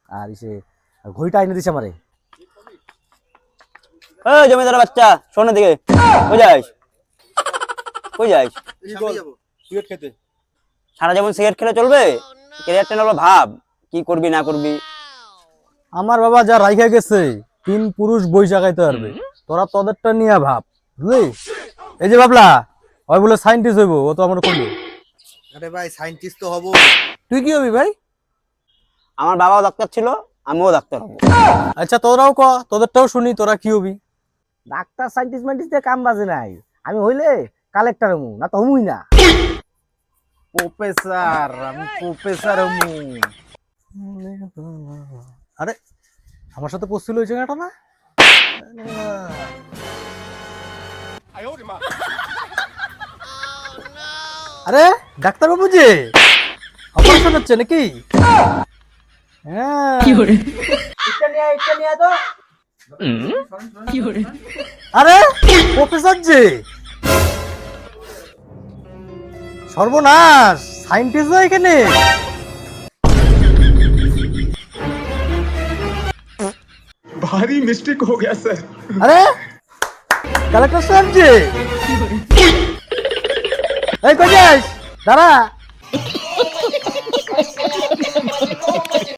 আর এসে ঘড়িটা এনে দিছে আমারে। এই জমিদার বাচ্চা শোন দিকে, কই যাস কই যাস? সিগারেট খেতে। সারা জীবন সিগারেট খেলে চলবে? ক্যারিয়ার টেনে ভাব কি করবি না করবি। আমার বাবা যা রাইখা গেছে 3 পুরুষ বই জাগাইতে পারবে, তোরা তোদেরটা নিয়ে ভাব, বুঝলি? এই যে বাবলা ওই বলে সায়েন্টিস্ট হইব, ও তো আমার কইলো। আরে ভাই সায়েন্টিস্ট তো হব। তুই কি হবি ভাই? আমার বাবাও ডাক্তার ছিল, আমিও ডাক্তার হব। আচ্ছা তোরাও ক, তোদেরটাও শুনি, তোরা কি হবি? ডাক্তার সায়েন্টিস্ট মাইন্টিস্ট দিয়ে কাম বাজে নাই। আমি হইলে কালেক্টর হমু, না তো হমুই না। প্রফেসর, আমি প্রফেসর হমু। আরে আমার সাথে পড়ছিল ওই জায়গাটা না? আরে ডাক্তার বাবু যে অপারেশন হচ্ছে নাকি? হ্যাঁ। আরে প্রফেসর যে, সর্বনাশ, সায়েন্টিস্ট এখানে। भारी मिस्टेक हो गया सर। আরে কালেক্টর সাহেব যে, এই কই যাস? দাঁড়া।